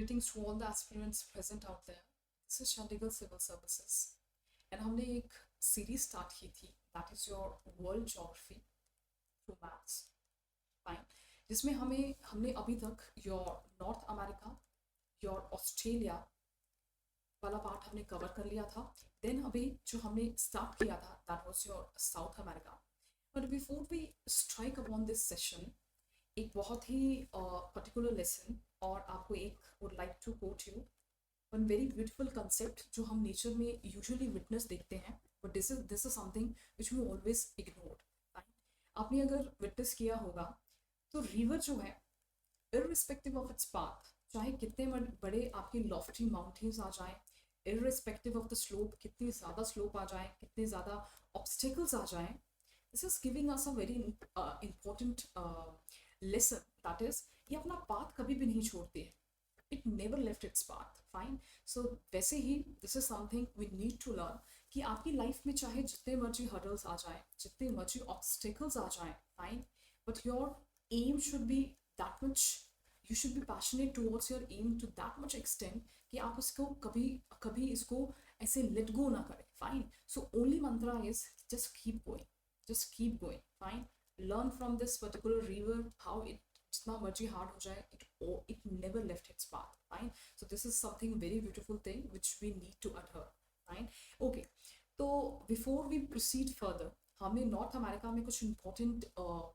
Greetings to all the aspirants present out there. This is Chandigarh Civil Services and हमने एक series start की थी that is your world geography through maths fine, जिसमें हमने अभी तक your north America, your Australia वाला part हमने कवर कर लिया था. देन अभी जो हमने स्टार्ट किया था that was your South America. But before we strike upon this session, एक बहुत ही पर्टिकुलर लेसन और आपको एक would like to quote you one very beautiful concept जो हम नेचर में यूजुअली विटनेस देखते हैं, but this is something which we always ignored. आपने अगर विटनेस किया होगा तो रिवर जो है इररिस्पेक्टिव ऑफ इट्स पाथ, चाहे कितने बड़े आपके लॉफ्टी माउंटेन्स आ जाएं, इररिस्पेक्टिव ऑफ द स्लोप, कितनी ज़्यादा स्लोप आ जाए, कितने ज़्यादा ऑब्स्टिकल्स आ जाएं, this is giving us a very important lesson that is ये अपना पाथ कभी भी नहीं छोड़ते हैं. It never left its path. Fine. So वैसे ही this is something we need to learn कि आपकी लाइफ में चाहे जितने मर्जी हर्डल्स आ जाए, जितने मर्जी ऑब्स्टिकल्स आ जाए, fine, but your aim should be that much, you should be passionate towards your aim to that much extent कि आप इसको कभी कभी इसको ऐसे लेट गो ना करें. Fine. So only Mantra is just keep going, just keep going. Fine. Learn from this particular river how it जितना मर्जी हार्ड हो जाए, it never left its path. Fine. So this is something very beautiful thing which we need to adhere. Fine. Okay. तो before we proceed further, हमने north America में कुछ important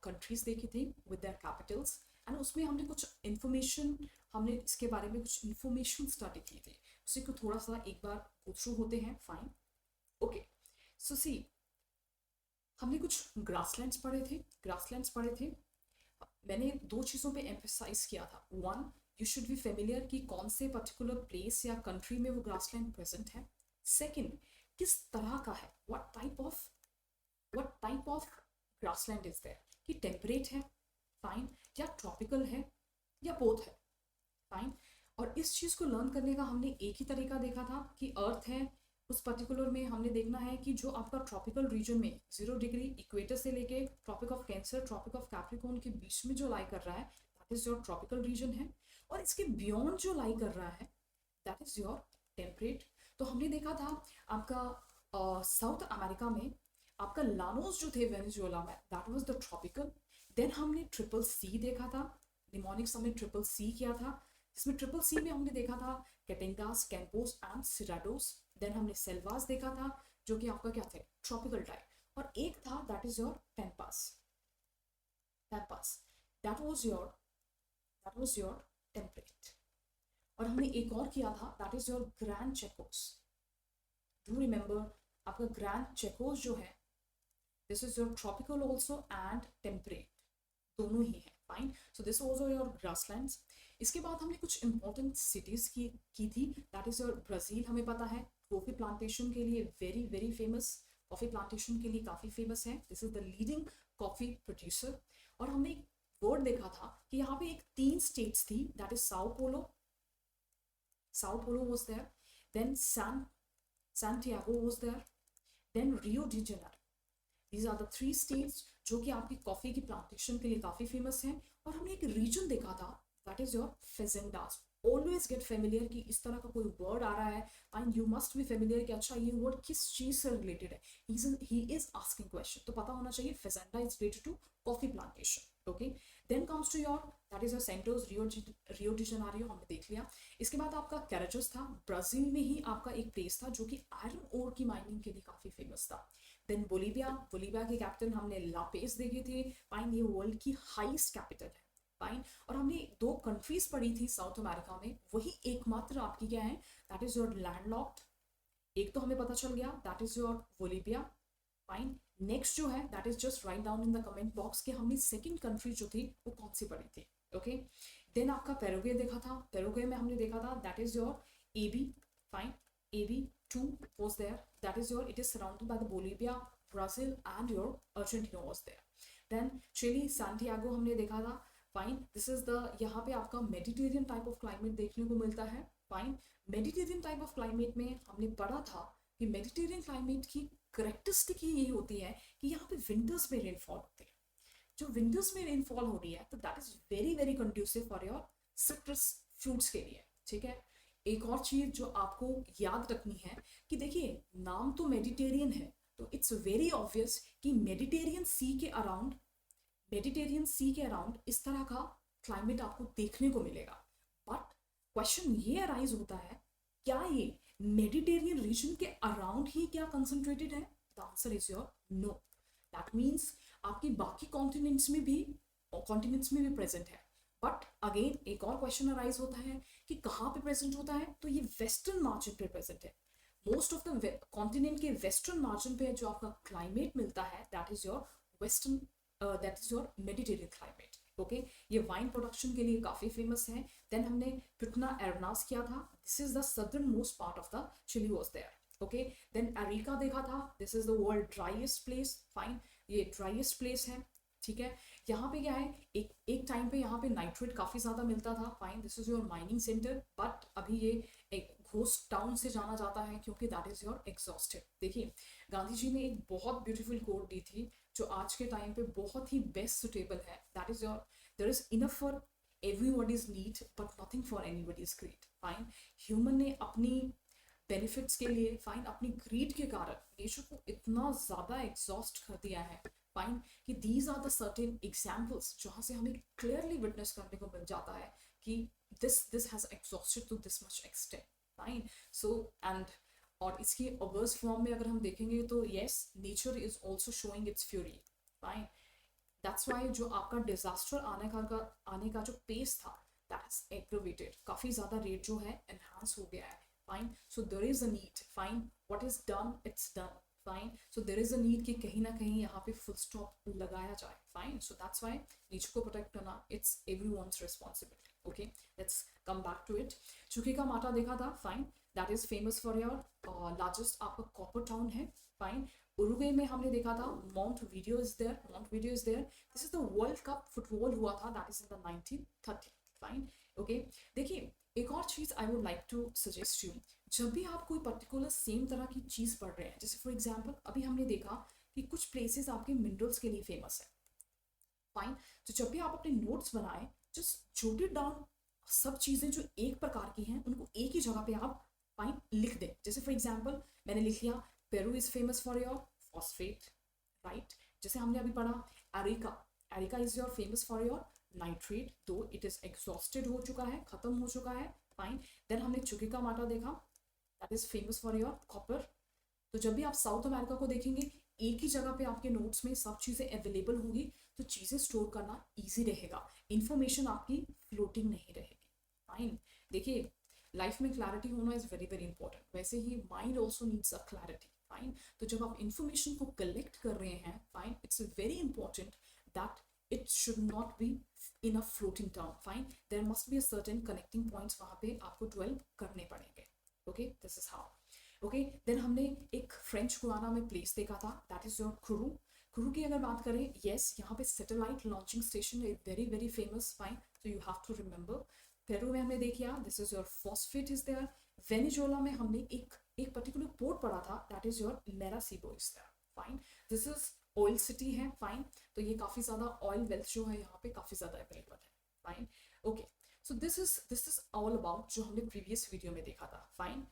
countries देखी थी विद देयर कैपिटल्स एंड उसमें हमने कुछ information, हमने इसके बारे में कुछ इन्फॉर्मेशन स्टडी की थी. उसी को थोड़ा सा एक बार गो थ्रू होते हैं. फाइन. ओके. सो सी, हमने कुछ ग्रासलैंड्स पढ़े थे. मैंने दो चीज़ों पे एम्फेसाइज किया था. One, you should B familiar कि कौन से पर्टिकुलर प्लेस या कंट्री में वो ग्रासलैंड प्रेजेंट है. सेकंड, किस तरह का है, what type of grassland is there, कि टेम्परेट है, फाइन, या ट्रॉपिकल है, या बोथ है. फाइन. और इस चीज़ को लर्न करने का हमने एक ही तरीका देखा था कि अर्थ है, उस पर्टिकुलर में हमने देखना है कि जो आपका ट्रॉपिकल रीजन में 0 डिग्री इक्वेटर से लेके Tropic of Cancer, Tropic of Capricorn के बीच में जो लाई कर रहा है that is your tropical region है, और इसके बियॉन्ड जो लाई कर रहा है दैट इज योर टेम्परेट. तो हमने देखा था आपका साउथ अमेरिका में आपका लानोस जो थे वेनेजुएला में that was the tropical. Then हमने ट्रिपल सी देखा था, निमोनिक्स हमने ट्रिपल सी किया था, जिसमें ट्रिपल सी में हमने देखा था कैटेंगास, कैंपोस एंड सिराडोस. देन हमने सेल्वास देखा था जो कि आपका क्या थे, ट्रॉपिकल टाइप, और एक था that is your Pampas. That was your temperate. और हमने एक और किया था that is your grand Chacos. Do remember आपका ग्रैंड चेकोस जो है this is your tropical also and temperate, दोनों ही है. Fine. So this was your grasslands. इसके बाद हमने कुछ इंपॉर्टेंट सिटीज की थी दैट इज योर ब्राज़ील. हमें पता है कॉफ़ी प्लांटेशन के लिए very very famous, coffee plantation के लिए काफ़ी फेमस है. This is the leading coffee producer. और हमने एक वर्ड देखा था कि यहाँ पे एक 3 स्टेट्स थी that is Sao Paulo was there, then Santiago was there, then Rio de Janeiro. These are the 3 states जो कि आपकी कॉफ़ी की प्लांटेशन के लिए काफ़ी फेमस हैं. और हमने एक रीजन देखा था that is your fazendas. Always get familiar कि इस तरह का कोई वर्ड आ रहा है and you must be familiar कि अच्छा ये वर्ड किस चीज़ से रिलेटेड है. ही इज आस्किंग क्वेश्चन, तो पता होना चाहिए fazenda is related to coffee plantation. Okay. Then comes to your that is your Santos, Rio de Janeiro हमने देख लिया. इसके बाद आपका कैराजस था, ब्राज़ील में ही आपका एक प्लेस था जो कि आयरन ओर की माइनिंग के लिए काफ़ी फेमस था. देन बोलीविया की कैपिटल हमने लापेज देखी थी. फाइन. ये वर्ल्ड की हाईएस्ट कैपिटल है. फाइन. और हमने 2 कंट्रीज पढ़ी थी साउथ अमेरिका में, वही एकमात्र आपकी क्या है दैट इज योर लैंडलॉक्ड. एक तो हमें पता चल गया that is your Bolivia. Fine. Next जो है that is just write down in the comment box कि हमने सेकंड कंट्री जो थी वो कौन सी पढ़ी थी. ओके. देन आपका पैराग्वे देखा था. पैराग्वे में हमने देखा था that is your AB. Fine. AB2 was there, that is your, it is surrounded by the Bolivia, Brazil and your Argentina was there. Then Chile, Santiago हमने देखा था. फाइन. दिस इज द, यहाँ पे आपका मेडिटेरियन टाइप ऑफ क्लाइमेट देखने को मिलता है. Fine. Mediterranean type of climate में हमने पढ़ा था कि मेडिटेरियन क्लाइमेट की करेक्टरिस्टिक ही ये होती है कि यहाँ पे विंटर्स में रेनफॉल होती है. जो विंटर्स में रेनफॉल हो रही है तो that is very very conducive for your citrus fruits के लिए. ठीक है। एक और चीज जो आपको याद रखनी है कि देखिए नाम तो मेडिटेरियन है, तो इट्स वेरी ऑब्वियस कि मेडिटेरियन सी के अराउंड इस तरह का क्लाइमेट आपको देखने को मिलेगा। बट क्वेश्चन ये अराइज होता है, क्या ये मेडिटेरियन रीजन के अराउंड ही क्या कंसंट्रेटेड है? The answer is your no. That means आपकी बाकी कॉन्टिनेंट्स में भी प्रेजेंट है। बट अगेन एक और क्वेश्चन अराइज होता है कि कहाँ पे प्रेजेंट होता है, तो ये वेस्टर्न मार्जिन पे प्रेजेंट है। मोस्ट ऑफ द कॉन्टिनेंट के वेस्टर्न मार्जिन पे जो आपका क्लाइमेट मिलता है that is your western, that is your Mediterranean climate. Okay, ये वाइन प्रोडक्शन के लिए काफी फेमस है। देन हमने पिटना एरनास किया था, this is the southern most part of the Chile was there. Okay, then Arica देखा था, this is the world driest place. Fine, ये ड्राइएस्ट प्लेस है। ठीक है, यहाँ पे क्या है, एक टाइम पे यहाँ पे नाइट्रेट काफी ज्यादा मिलता था। Fine, this is your mining centre, but अभी ये एक घोस्ट टाउन से जाना जाता है क्योंकि दैट इज योर एग्जॉस्टेड। देखिए गांधी जी ने एक बहुत ब्यूटीफुल कोट दी थी जो आज के टाइम पे बहुत ही बेस्ट सुटेबल है, that is your there is enough for everybody's need but nothing for anybody's greed. Fine, human ने अपनी बेनिफिट्स के लिए, फाइन, अपनी ग्रीड के कारण नेचर को इतना ज्यादा एग्जॉस्ट कर दिया है। फाइन, कि these are the certain examples जहाँ से हमें क्लियरली विटनेस करने को मिल जाता है कि this has exhausted to this much extent. Fine, so and और इसकी अवर्स फॉर्म में अगर हम देखेंगे तो yes, nature is also showing its fury. Fine, that's why जो आपका डिजास्टर आने का जो पेस था दैट इज एग्रोवेटेड, काफी ज्यादा रेट जो है एनहांस हो गया है। Fine, so there is a need, fine, what is done it's done. Fine, so there is a need कि कहीं ना कहीं यहाँ पे फुल स्टॉप लगाया जाए। Fine, so that's why nature को प्रोटेक्ट करना it's everyone's responsibility. Okay, let's come back to it. Chuquicamata देखा था। Fine, that is famous for your largest आपका कॉपर टाउन है। फाइन, उरुग्वे में हमने देखा था Montevideo is there. This is the world cup football हुआ था, that is in the 1930। Fine, okay, देखिए एक और चीज I would like to suggest you, जब भी आप कोई पर्टिकुलर सेम तरह की चीज पढ़ रहे हैं, जैसे फॉर एग्जाम्पल अभी हमने देखा कि कुछ प्लेसेस आपके मिनरल्स के लिए फेमस है। फाइन, तो जब भी आप अपने नोट्स बनाए जस्ट जोट इट डाउन, सब चीजें जो एक प्रकार की हैं उनको एक ही जगह पे आप फाइन लिख दें। जैसे फॉर एग्जाम्पल मैंने लिख लिया Peru is famous for your phosphate, right. जैसे हमने अभी पढ़ा Arica is your famous for your nitrate, though it is exhausted हो चुका है, खत्म हो चुका है। फाइन, देन हमने चुकिका माटा देखा, that is famous for your copper. तो जब भी आप साउथ अमेरिका को देखेंगे एक ही जगह पे आपके नोट्स में सब चीजें अवेलेबल होगी, तो चीजें स्टोर करना इजी रहेगा, इंफॉर्मेशन आपकी फ्लोटिंग नहीं रहेगी। फाइन, देखिए लाइफ में क्लैरिटी होना इज वेरी वेरी इंपॉर्टेंट, वैसे ही mind also needs a clarity. Fine, तो जब आप इंफॉर्मेशन को कलेक्ट कर रहे हैं, fine, it's very important that it should not be in a floating term. Fine, there must be a certain connecting points वहाँ पे आपको dwell करने पड़ेंगे। Okay, this is how. Okay, then हमने एक फ्रेंच गुआना में प्लेस देखा था, that is your कुरू की अगर बात करें, yes, यहाँ पे सैटेलाइट लॉन्चिंग स्टेशन है, very very famous. Fine, so you have to remember. Peru में हमने देखा this is your phosphate is there. Venezuela में हमने एक पर्टिकुलर पोर्ट पढ़ा था, that is your Maracaibo is there. Fine, this is oil city है। फाइन, तो ये काफी ज्यादा ऑयल वेल्थ जो है यहाँ पे काफी ज्यादा अवेलेबल है। Fine, okay, so this is all about जो हमने प्रीवियस वीडियो में देखा था। Fine,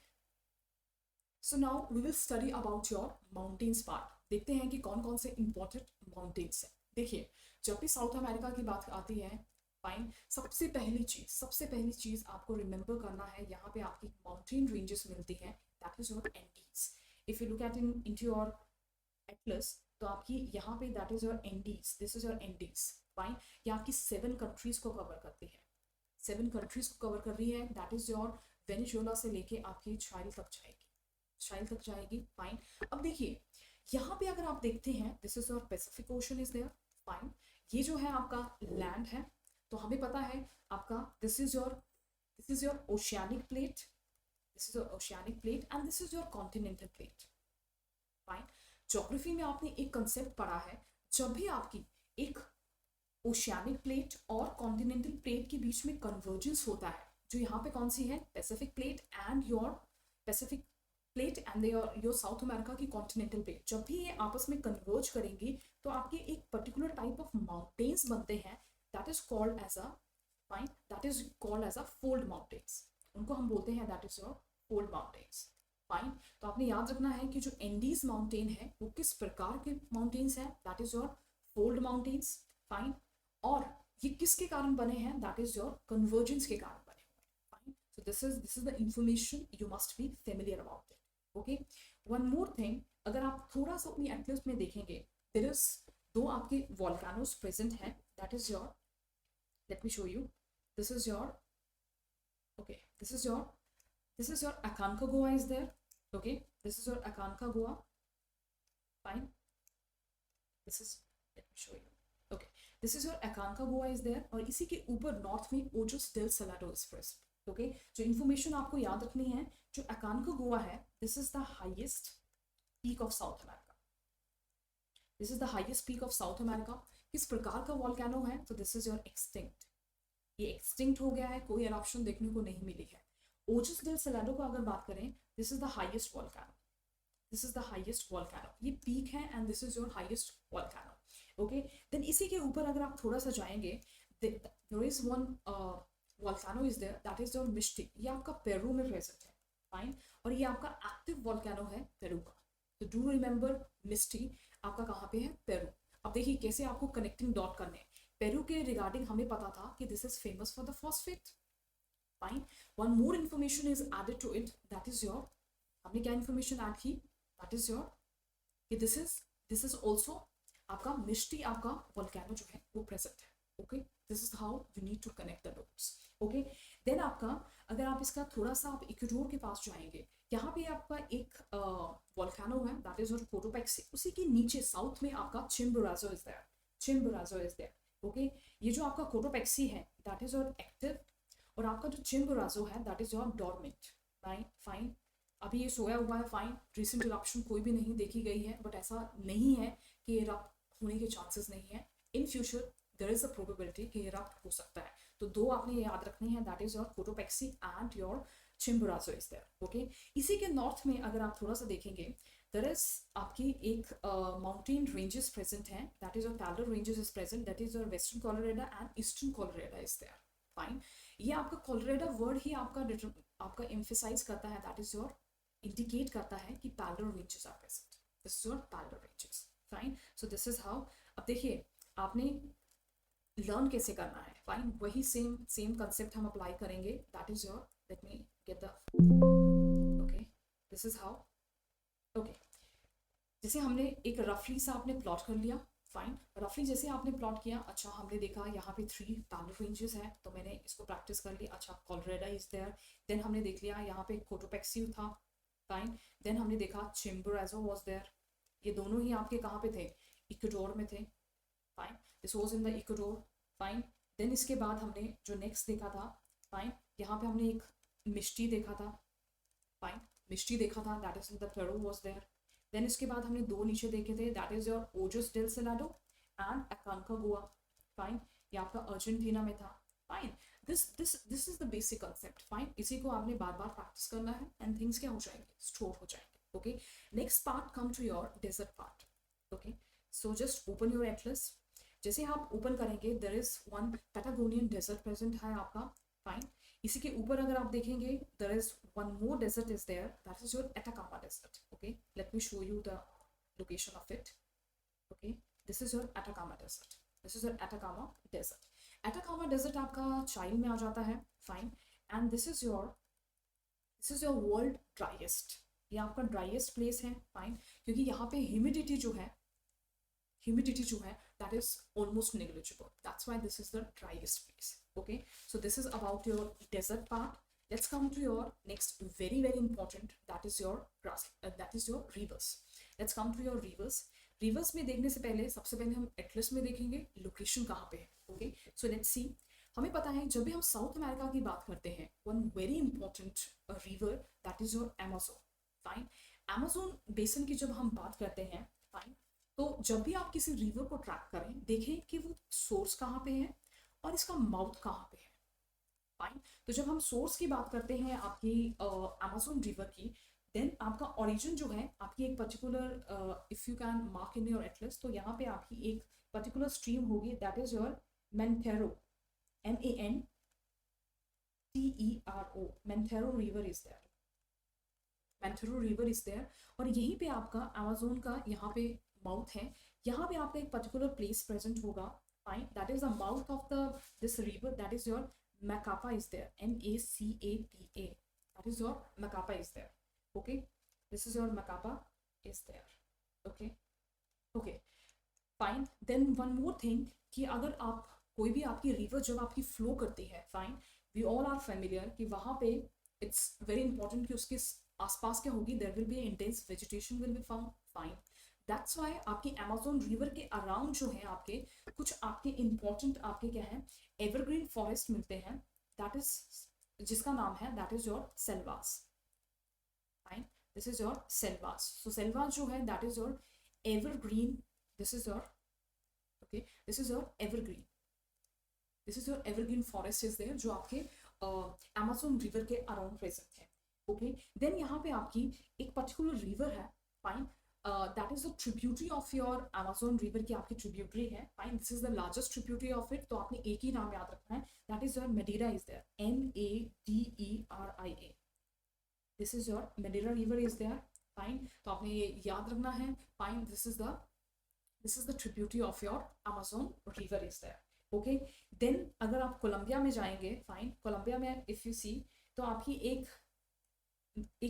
so now we will study about your mountains part, देखते हैं कि कौन कौन से इंपॉर्टेंट माउंटेन्स हैं। देखिए जब भी साउथ अमेरिका की बात आती है, फाइन, सबसे पहली चीज आपको रिमेंबर करना है, यहाँ पे आपकी माउंटेन रेंजेस मिलती हैं, that is your Andes. If you look at into your atlas, तो आपकी यहाँ पे that is your Andes, this is your Andes. Fine, ये आपकी 7 कंट्रीज को कवर करती है, 7 कंट्रीज को कवर कर रही है, दैट इज योर वेनेजुएला से लेके आपकी चाइल्ड तक जाएगी। फाइन, अब देखिए यहाँ पे अगर आप देखते हैं this is your Pacific ocean is there. Fine, ये जो है आपका लैंड है, तो हमें पता है आपका this is your oceanic plate, and this is your continental plate. Fine, geography में आपने एक कंसेप्ट पढ़ा है, जब भी आपकी एक ओशियानिक प्लेट और कॉन्टिनेंटल प्लेट के बीच में कन्वर्जेंस होता है, जो यहाँ पे कौन सी है, Pacific plate and your South America की कॉन्टिनेंटल प्लेट, जब भी ये आपस में कन्वर्ज करेंगी तो आपके एक पर्टिकुलर टाइप ऑफ माउंटेन्स बनते हैं, that is called as a fold mountains. उनको हम बोलते हैं that is your fold mountains. Fine, तो आपने याद रखना है कि जो एंडीज माउंटेन है वो किस प्रकार के माउंटेन्स हैं, that is your fold mountains. Fine, और ये किसके कारण बने हैं, दैट इज योर कन्वर्जेंस के कारण बने हुए हैं। Fine, so this is the information you must be familiar about it. Okay, one more thing, अगर आप थोड़ा सा अपनी एटलस में देखेंगे, देयर इज दो आपके वॉल्केनोस प्रेजेंट हैं, that is your, late me show you, this is your, okay, this is your Aconcagua is there, okay, this is your Aconcagua. Fine, this is, let me show you, okay, this is your Aconcagua is there, और इसी के ऊपर north में Ojos del Salado is present. Okay, जो information आपको याद रखनी है, जो Aconcagua है, this is the highest peak of south America, this is the highest peak of south America. किस प्रकार का वॉल्केनो है, तो दिस इज योर एक्सटिंक्ट, ये एक्सटिंक्ट हो गया है, कोई एरप्शन देखने को नहीं मिली है। ओजस डेल सलाडो को अगर बात करें, this is the highest volcano, this is the highest volcano, ये पीक है and this is your highest volcano. Okay, then इसी के ऊपर अगर आप थोड़ा सा जाएंगे, there is one volcano is there, that is your Misti, ये आपका पेरू में प्रेजेंट है। फाइन, और ये आपका एक्टिव वॉल्केनो है पेरू का, तो डू रिमेंबर मिस्टी आपका कहाँ पे है, पेरू। अब देखिए कैसे आपको कनेक्टिंग डॉट करने हैं। पेरू के रिगार्डिंग हमें पता था कि this is famous for the phosphate. Fine, one more information is added to it, that is your, हमने क्या इन्फॉर्मेशन ऐड की, दैट इज योर कि दिस इज ऑल्सो आपका मिस्टी, आपका वॉल्केनो जो है वो प्रेजेंट है। Okay, this is how you need to connect the dots. Okay, then आपका, अगर आप इसका थोड़ा सा आप इक्वेडोर के पास जाएंगे, यहाँ पे आपका एक वॉल्केनो है, दैट इज योर कोटोपैक्सी, उसी के नीचे साउथ में आपका Chimborazo is there, Chimborazo is there. Okay, ये जो आपका कोटोपैक्सी है दैट इज योर एक्टिव, और आपका जो चिम्बोराजो है that is your dormant. Fine, अभी ये सोया हुआ है। फाइन, रिसेंट इरप्शन कोई भी नहीं देखी गई है, बट ऐसा नहीं है कि इरप्ट होने के चांसेस नहीं है। In future there is a probability कि इरप्ट हो सकता है। तो दो आपने ये याद रखनी है, that is your Cotopaxi and your Chimborazo is there. Okay, इसी के नॉर्थ में अगर आप थोड़ा सा देखेंगे, there is आपकी एक mountain ranges present हैं, that is your Taller ranges is present, that is your western Colorado and eastern Colorado is there. Fine, ये आपका Colorado word ही आपका emphasize करता है, that is your indicate करता है कि Taller ranges are present, this is your Taller ranges. Fine, so this is how, अब देखिए आपने लर्न कैसे करना है। फाइन, वही सेम कंसेप्ट हम अप्लाई करेंगे, that is your, let me get the, okay, this is how. Okay, जैसे हमने एक रफली सा आपने प्लॉट कर लिया। फाइन, रफली जैसे आपने प्लॉट किया, अच्छा हमने देखा यहाँ पे 3 टैलर रेंजेस हैं, तो मैंने इसको प्रैक्टिस कर ली। अच्छा, कोलोराडो इज देयर, देन हमने देख लिया यहाँ पे कोटोपैक्सी था। फाइन, देन हमने देखा चिम्बोराजो वाज देयर, ये दोनों ही आपके कहाँ पे थे, इक्वेडोर में थे। Fine, this was in the Ecuador. Fine, then इसके बाद हमने जो नेक्स्ट देखा था, फाइन, यहाँ पे हमने एक मिस्टी देखा था। फाइन, मिस्टी देखा था, that is in the Peru was there. Then इसके बाद हमने दो नीचे देखे थे, that is your Ojos del Salado and Aconcagua. Fine, ये आपका अर्जेंटीना में था। Fine, this is the basic concept. Fine, इसी को आपने बार बार प्रैक्टिस करना है एंड थिंग्स क्या हो जाएंगे, स्टोर हो जाएंगे। Okay, next part come to your desert part. Okay, so just open your atlas, जैसे आप ओपन करेंगे there is one Patagonian desert present है आपका। फाइन, इसी के ऊपर अगर आप देखेंगे there is one more desert is there, that is your Atacama desert. Okay, let me show you the location of it. Okay, this is your Atacama desert, this is your Atacama desert. Atacama desert आपका चाइल में आ जाता है। Fine, and this is your world driest, ये आपका driest place है। Fine, क्योंकि यहाँ पे ह्यूमिडिटी जो है that is almost negligible, that's why this is the driest place. Okay, so this is about your desert part. Let's come to your next very important, that is your rivers. Let's come to your rivers में देखने से पहले सबसे पहले हम Atlas में देखेंगे location कहाँ पे है। ओके, सो लेट्स सी, हमें पता है जब भी हम साउथ अमेरिका की बात करते हैं, one very important river that is your Amazon. Fine, Amazon basin की जब हम बात करते हैं, फाइन, तो जब भी आप किसी रिवर को ट्रैक करें, देखें कि वो सोर्स कहाँ पे है और इसका माउथ कहाँ पे है। फाइन, तो जब हम सोर्स की बात करते हैं आपकी अमेज़न रिवर की, देन आपका ओरिजिन जो है आपकी एक particular, if you can mark in your atlas, तो यहाँ पे आपकी एक पर्टिकुलर स्ट्रीम होगी, that is your Mantaro, Tero, Mantaro river is there. Mantaro river is there. और यहीं पे आपका अमेजोन का यहाँ पे माउथ है, यहाँ पे आपका एक पर्टिकुलर प्लेस प्रेजेंट होगा. Fine, that is the mouth of the this river, that is your Macapa is there, Macapa, that is your Macapa is there. Okay, this is your Macapa is there. Okay, okay, fine. Then one more thing कि अगर आप कोई भी आपकी river जब आपकी flow करती है, fine, we all are familiar कि वहाँ पे इट्स वेरी इंपॉर्टेंट कि उसके आसपास क्या होगी, there will be intense vegetation will be found. Fine, that's why आपकी अमेजोन रिवर के अराउंड जो है आपके कुछ आपके इंपॉर्टेंट आपके क्या है एवरग्रीन फॉरेस्ट मिलते हैं, दैट इज जिसका नाम है that is your Selvas. Fine, this is your Selvas. So Selvas जो है that is your evergreen, this is your, okay, this is your evergreen, this is your evergreen forest is there जो आपके Amazon river के around present है. Okay, then यहाँ पे आपकी एक पर्टिकुलर रिवर है, fine, that is the tributary of your Amazon river की आपकी ट्रिब्यूटरी है. Fine, this is the largest tributary of it, तो आपने एक ही नाम याद रखना है, that is your Madeira is there, Madeira. This is your Madeira river is there. Fine, तो आपने ये याद रखना है. Fine, this is the tributary of your Amazon river is there. Okay, then अगर आप कोलंबिया में जाएंगे, फाइन, कोलंबिया में इफ यू सी तो आपकी एक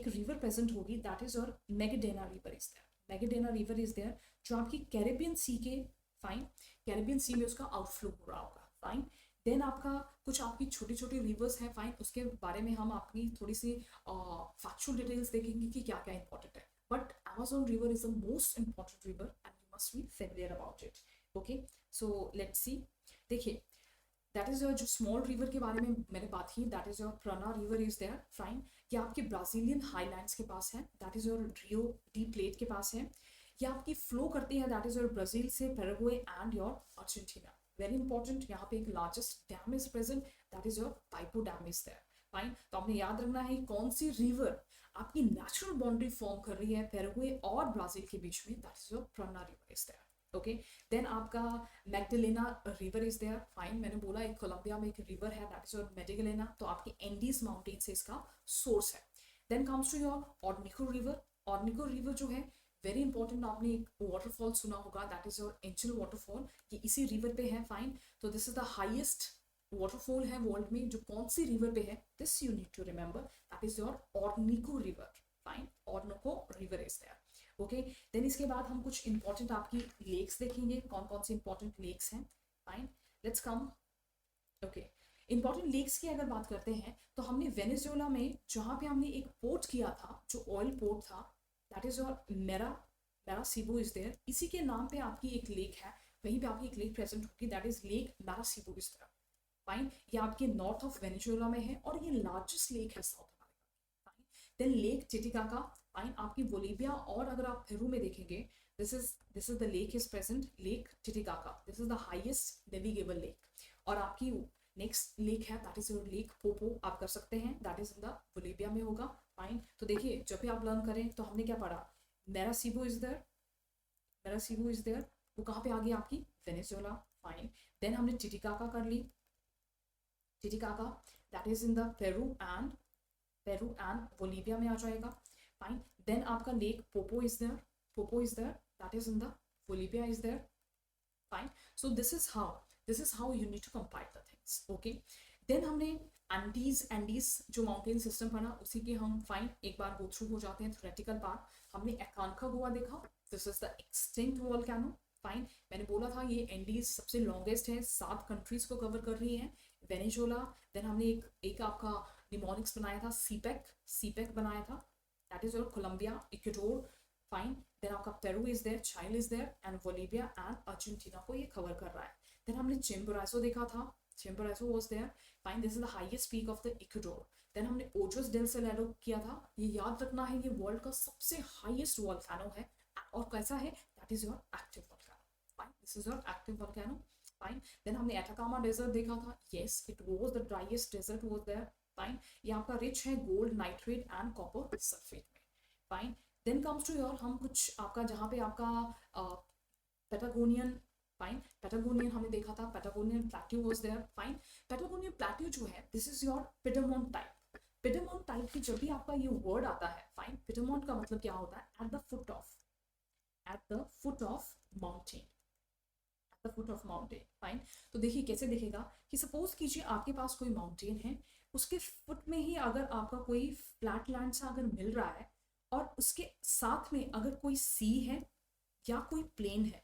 रिवर प्रेजेंट होगी, that is your Magdalena river is there. Magdalena river is there जो आपकी कैरेबियन सी के, फाइन, कैरेबियन सी में उसका आउटफ्लो हो रहा होगा. फाइन, देन आपका कुछ आपकी छोटी छोटी रिवर्स हैं, फाइन, उसके बारे में हम आपकी थोड़ी सी फैक्चुअल डिटेल्स देखेंगे कि क्या क्या इंपॉर्टेंट है. But Amazon river is the most important river and you must be familiar about it. Okay, so let's see. देखिए, दैट इज योर जो स्मॉल रिवर के बारे में मैंने बात की, that is your Parana river is there. Fine, ये आपके ब्राजीलियन हाईलैंड्स के पास है, that is your Rio de Plate के पास है. ये आपकी फ्लो करती है, दैट इज योर ब्राजील से Paraguay and your Argentina. Very important, यहाँ पे एक largest dam is present, that is your Itaipu dam is there. Fine, तो आपने याद रखना है कौन सी रिवर आपकी नेचुरल बाउंड्री फॉर्म कर रही है पैराग्वे और ब्राजील के बीच में, that is your Parana river is there. Okay, then आपका Magdalena river is there. Fine, मैंने बोला एक कोलंबिया में एक रिवर है, दैट इज योर मैगडेलेना, तो आपके एंडीज माउंटेन से इसका सोर्स है. Then comes to your Orinoco river. Orinoco river जो है वेरी इंपॉर्टेंट, आपने एक वाटरफॉल सुना होगा, that is your Angel waterfall, ये इसी रिवर पे है. फाइन, तो this is the highest waterfall है वर्ल्ड में, जो कौन सी रिवर पे है, this you need to remember, that is your Orinoco river. Fine, Orinoco river is there. Okay, then इसके बाद हम कुछ इंपॉर्टेंट आपकी लेक्स देखेंगे, कौन कौन सी इंपॉर्टेंट लेक्स हैं. Fine, let's come. Okay, important lakes की अगर बात करते हैं तो हमने वेनेजुएला में जहाँ पे हमने एक पोर्ट किया था, जो ऑयल पोर्ट था, that is your Maracaibo is there. इसी के नाम पे आपकी एक लेक है, वहीं पे आपकी एक लेक प्रेजेंट होगी, that is lake Maracaibo is there. Fine, ये आपके नॉर्थ ऑफ वेनेजुएला में है और ये लार्जेस्ट लेक है South America. Fine, then lake Titicaca. Fine, आपकी बोलीविया और अगर आप पेरू में देखेंगे, this is the lake is present, lake Titicaca, this is the highest navigable lake. और आपकी नेक्स्ट लेक है that is your lake Poopo, आप कर सकते हैं, that is in the Bolivia में होगा. फाइन, तो देखिए जब भी आप लर्न करें तो हमने क्या पढ़ा, मैरासिबो इज देयर, वो कहाँ पे आ गई आपकी वेनेजुएला. फाइन, देन हमने टिटिकाका कर ली, Titicaca that is in the Peru and Bolivia में आ जाएगा. फाइन, देन आपका lake Poopo is there, that is in the Bolivia is there. Fine, so this is how you need to compile the things. Okay, then हमने Andes जो mountain system पढ़ा, उसी के हम फाइन एक बार गो थ्रू हो जाते हैं थ्योरेटिकल पार्ट. हमने एकांकागुआ देखा, this is the extinct volcano. Fine, मैंने बोला था ये एंडीज सबसे लॉन्गेस्ट है, 7 कंट्रीज को कवर कर रही है, वेनेजुएला. देन हमने एक आपका निमोनिक्स बनाया था, सीपेक बनाया था, that is your Colombia, Ecuador. Fine, then आपका Peru is there, Chile is there and Bolivia and Argentina को ये कवर कर रहा है. देन हमने चिम्बोराजो देखा था, Chimborazo was there. Fine, this is the highest peak of the Ecuador. Then हमने ओजोस डेल सेलेडो किया था, ये याद रखना है ये वर्ल्ड का सबसे हाईएस्ट वोल्केनो है और कैसा है, that is your active volcano. Fine, this is your active volcano. Fine, then हमने एटाकामा डेजर्ट देखा था, yes it was the driest desert was there. Fine, ये आपका रिच है gold, nitrate and copper sulphate में. Fine, then comes to your हम कुछ आपका जहाँ पे आपका पैटागोनियन फाइन। पैटागोनियन हमने देखा था, Patagonian plateau was there, fine. Patagonian plateau जो है this is your piedmont type. Piedmont type की जब भी आपका ये वर्ड आता है, फाइन, पिडमोंट का मतलब क्या होता है, at the foot of, at the foot of mountain, at the foot of mountain, fine. तो देखिए कैसे दिखेगा कि सपोज कीजिए आपके पास कोई माउंटेन है, उसके फुट में ही अगर आपका कोई फ्लैट लैंड सा अगर मिल रहा है और उसके साथ में अगर कोई सी है या कोई प्लेन है,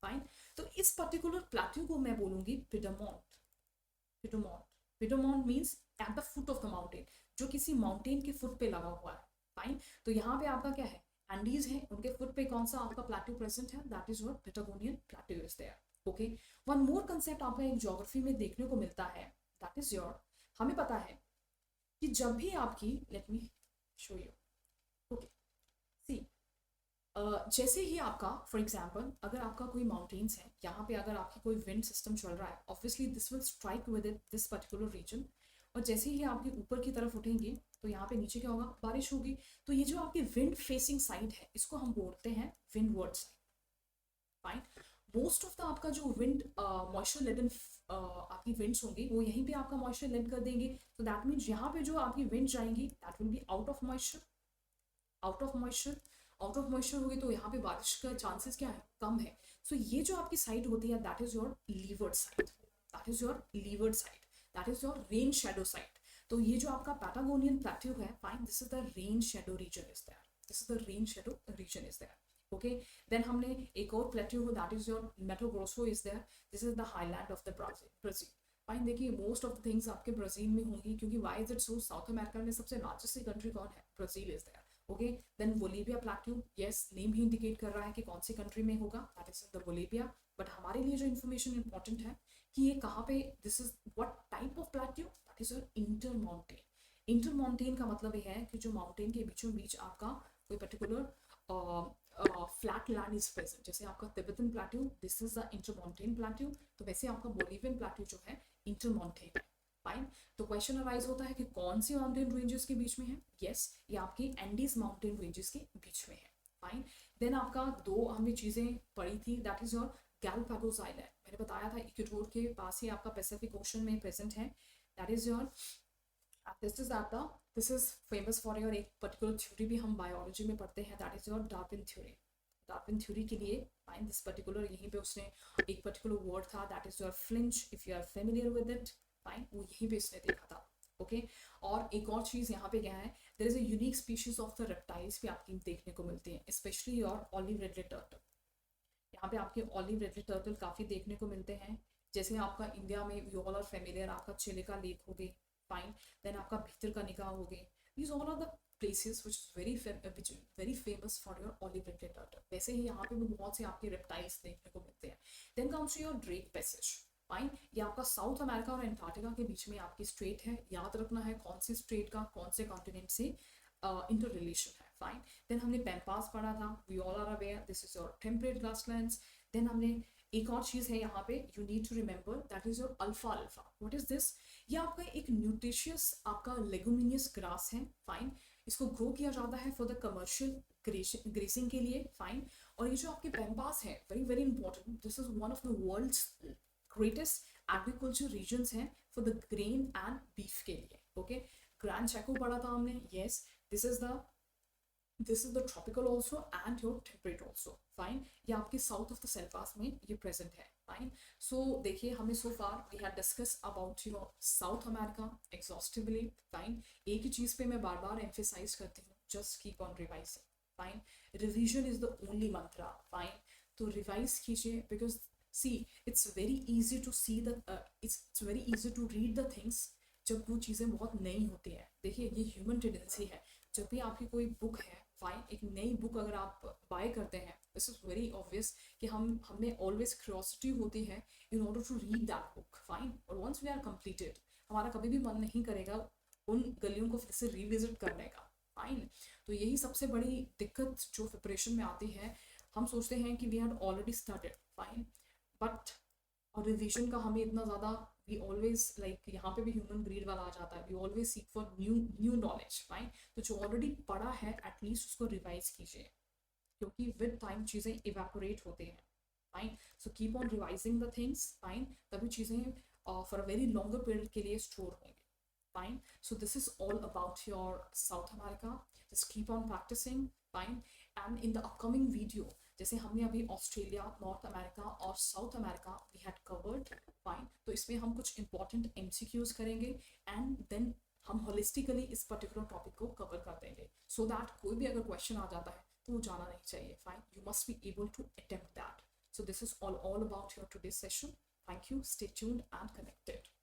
फाइन, तो इस पर्टिकुलर प्लेट्यू को मैं बोलूंगी Piedmont. Piedmont, Piedmont means at the foot of the mountain, जो किसी माउंटेन के फुट पे लगा हुआ है, फाइन। तो यहाँ पे आपका क्या है, एंडीज है, उनके फुट पे कौन सा आपका प्लेट्यू प्रेजेंट है, that is your Patagonian plateau is there. Okay, one more concept आपका एक ज्योग्राफी में देखने को मिलता है, दैट इज योर, हमें पता है कि जब भी आपकी, let me show you, okay, see, जैसे ही आपका फॉर एग्जाम्पल अगर आपका कोई माउंटेन्स है, यहाँ पे अगर आपकी कोई विंड सिस्टम चल रहा है, obviously this will strike with this particular region, और जैसे ही आपके ऊपर की तरफ उठेंगे तो यहाँ पे नीचे क्या होगा, बारिश होगी। तो ये जो आपकी विंड फेसिंग साइड है इसको हम बोलते हैं windward side, fine. Most of the आपका जो विंड मॉइस्चर लेडन आपकी विंड्स होंगी वो यहीं पे आपका मॉइस्चर लेड कर देंगे, तो दैट मीन्स यहाँ पे जो आपकी विंड जाएंगी that will be out of moisture, out of moisture, out of moisture होगी तो यहाँ पे बारिश का चांसेस क्या है, कम है। सो ये जो आपकी साइड होती है that is your leeward side, that is your leeward side, that is your rain shadow side. तो ये जो आपका पैटागोनियन प्लेट्यू है, fine, this is the rain shadow region is there, this is the rain shadow region is there. Okay, then हमने एक और plateau हो that is your Mato Grosso is there, this is the highland of the Brazil. Fine, देखिए most of the things आपके Brazil में होंगी, क्योंकि why is it so, south America में सबसे लार्जेस्ट कंट्री कौन है, Brazil is there. Okay, then Bolivia plateau, yes, name ही इंडिकेट कर रहा है कि कौन सी कंट्री में होगा, that is the Bolivia. But हमारे लिए जो इन्फॉर्मेशन इंपॉर्टेंट है कि ये कहाँ पे, this is what type of plateau, that is your inter mountain. Inter mountain का मतलब ये है कि जो माउंटेन के बीचों बीच आपका कोई particular flat land is present, जैसे आपका Tibetan plateau, this is the inter mountain plateau, तो वैसे आपका बोलीवियन प्लेट्यू जो है इंटर माउंटेन है, फाइन। तो क्वेश्चन अराइज होता है कि कौन सी माउंटेन रेंजेस के बीच में है, यस, ये आपकी एंडीज माउंटेन रेंजेस के बीच में है, फाइन। देन आपका दो हमने चीजें पढ़ी थी, that is your Galapagos island, मैंने बताया था इक्वेडोर के पास ही आपका पैसिफिक ओशन में प्रेजेंट है, that is your, this is famous for your, एक पर्टिकुलर थ्योरी भी हम बायोलॉजी में पढ़ते हैं, that is your Darwin theory. Darwin theory के लिए, फाइन, दिस पर्टिकुलर, यहीं पे उसने एक पर्टिकुलर वर्ड था that is your flinch, if you are familiar with it, fine, वो यहीं पे इसने देखा था। ओके, और एक और चीज यहाँ पे क्या है, there is a unique species of the reptiles भी आपकी देखने को मिलती है, specially your olive ridley turtle. यहाँ पे आपके ऑलिव रिडले टर्टल काफी देखने को मिलते हैं, जैसे आपका इंडिया में वी ऑल आर फेमिलियर, आपका चिलिका लेक हो गई, फाइन, देन आपका भितरकनिका हो गई, these all are the places which is very famous for your olive red turtle। वैसे ही यहाँ पे भी बहुत से आपके रेप्टाइल्स देखने को मिलते हैं। Then comes to your Drake passage, fine, ये आपका साउथ अमेरिका और एंटार्क्टिका के बीच में आपकी स्ट्रेट है, याद रखना है कौन सी स्ट्रेट का कौन से कॉन्टिनेंट से इंटर रिलेशन है, फाइन। देन हमने पैम्पास पढ़ा था, we all are aware, this is your temperate grasslands. Then हमने एक और चीज है यहाँ पे, you need to remember, that is your अल्फा अल्फा। व्हाट इज दिस, ये आपका एक न्यूट्रिशियस आपका लेगुमिनियस ग्रास है, फाइन, इसको ग्रो किया जाता है फॉर द कमर्शियल ग्रेसिंग के लिए, फाइन। और ये जो आपके पैम्पास है, very very important, this is one of the world's greatest agriculture regions हैं for the grain and beef के लिए। ओके, ग्रैंड चैको पढ़ा था हमने, yes, this is the tropical also and your temperate also, fine, ये आपके south of the सेल्पास में ये प्रेजेंट है, फाइन। सो देखिए हमने so far we have discuss about your South America exhaustively, fine. एक ही चीज पे मैं बार बार एम्फेसाइज करती हूँ, just keep on revising, fine, revision is the only mantra, fine. तो रिवाइज कीजिए, because see it's very easy to see the it's very easy to read the things जब वो चीज़ें बहुत नई होती हैं। देखिए ये ह्यूमन टेंडेंसी है, जब भी आपकी कोई बुक है, फाइन, एक नई बुक अगर आप बाय करते हैं, दिस इज वेरी ऑब्वियस कि हमें ऑलवेज क्यूरियोसिटी होती है in order to read that book, fine. और वंस वी आर कंप्लीटेड, हमारा कभी भी मन नहीं करेगा उन गलियों को फिर से रिविजिट करने का, फाइन। तो यही सबसे बड़ी दिक्कत जो प्रिपरेशन में आती है, हम सोचते हैं कि we had already started, fine, but और रिविजन का हमें इतना ज़्यादा, वी ऑलवेज लाइक, यहाँ पे भी ह्यूमन ग्रीड वाला आ जाता है, we always seek for new knowledge, fine. तो जो ऑलरेडी पढ़ा है एटलीस्ट उसको रिवाइज कीजिए, क्योंकि विद टाइम चीज़ें इवेपोरेट होते हैं, fine. So keep on revising the things. Fine. तभी चीज़ें for a very longer period के लिए स्टोर होंगी. Fine. So this is all about your South America. Just keep on practicing. Fine. And in the upcoming video, जैसे हमने अभी Australia, north America और south America we had covered. Fine. तो इसमें हम कुछ इंपॉर्टेंट MCQs करेंगे एंड देन हम होलिस्टिकली इस पर्टिकुलर टॉपिक को कवर कर देंगे सो दैट कोई भी अगर क्वेश्चन आ जाता है तो वो जाना नहीं चाहिए. Fine. You must be able to attempt that. So this is all about your today's session. Thank you. Stay tuned and connected.